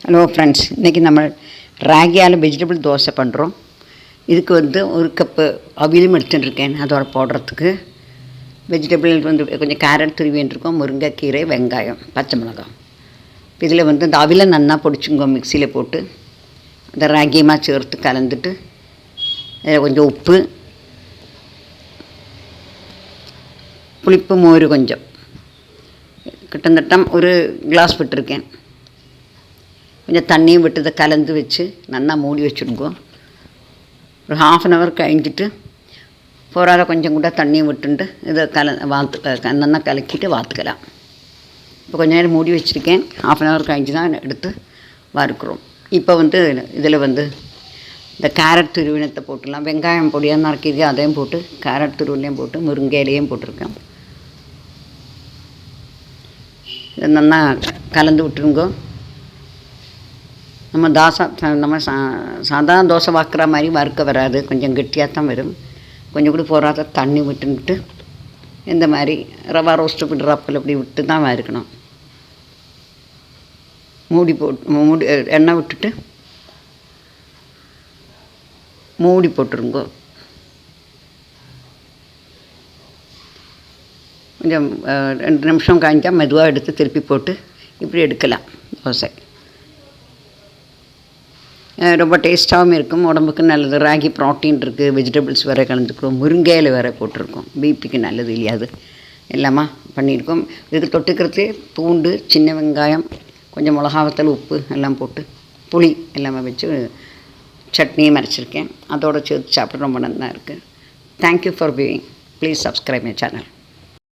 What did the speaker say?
Hello friends, இன்றைக்கி நம்ம ராகியால் vegetable dosa பண்ணுறோம். இதுக்கு ஒரு கப்பு அவிலும் எடுத்துட்டுருக்கேன். அதோட போடுறதுக்கு வெஜிடபிள் கொஞ்சம் கேரட் துருவின்றிருக்கோம், முருங்கைக்கீரை, வெங்காயம், பச்சை மிளகாய். இதில் இந்த அவிலை நன்னா பொடிச்சுங்கோ மிக்சியில் போட்டு அந்த ராகியமாக சேர்த்து கலந்துட்டு அதில் கொஞ்சம் உப்பு, புளிப்பு, மோர் கொஞ்சம் கிட்டத்தட்ட ஒரு கிளாஸ் விட்டுருக்கேன். கொஞ்சம் தண்ணியும் விட்டு இதை கலந்து வச்சு நல்லா மூடி வச்சுடுங்கோ. ஒரு ½ hour கழிஞ்சிட்டு போராத கொஞ்சம் கூட தண்ணியும் விட்டுண்டு இதை நல்லா கலக்கிட்டு வாத்துக்கலாம். இப்போ கொஞ்சம் நேரம் மூடி வச்சுருக்கேன். ½ hour கழிஞ்சு தான் எடுத்து வறுக்கிறோம். இப்போ இதில் இந்த கேரட் துருவினத்தை போட்டுடலாம். வெங்காயம் பொடியாக நறுக்கிது அதையும் போட்டு கேரட் துருவிலையும் போட்டு முருங்கையிலையும் போட்டிருக்கேன். இதை நல்லா கலந்து விட்டுருங்கோ. நம்ம சாதாரண தோசை வாக்குற மாதிரி வறுக்க வராது, கொஞ்சம் கெட்டியாக தான் வரும். கொஞ்சம் கூட போராத தண்ணி விட்டுன்ட்டு இந்த மாதிரி ரவா ரோஸ்ட்டு விடுறாப்பில் இப்படி விட்டு தான் வறுக்கணும். மூடி எண்ணெய் விட்டுட்டு மூடி போட்டுருங்கோ. கொஞ்சம் 2 நிமிஷம் காய்ஞ்சால் மெதுவாக எடுத்து திருப்பி போட்டு இப்படி எடுக்கலாம் தோசை. ரொம்ப டேஸ்ட்டாகவும் இருக்கும், உடம்புக்கு நல்லது. ராகி ப்ரோட்டீன் இருக்குது, வெஜிடபிள்ஸ் வேறு கலந்துக்கிறோம், முருங்கையில் வேறு போட்டிருக்கோம், பிபிக்கு நல்லது இல்லையா, அது எல்லாமா பண்ணியிருக்கோம். இதுக்கு தொட்டுக்கிறதுலே பூண்டு, சின்ன வெங்காயம், கொஞ்சம் மிளகாவத்தல், உப்பு எல்லாம் போட்டு புளி எல்லாமே வச்சு சட்னியும் அரைச்சிருக்கேன். அதோடு சேர்த்து சாப்பிட ரொம்ப நல்லா இருக்குது. Thank you for viewing. Please subscribe my channel.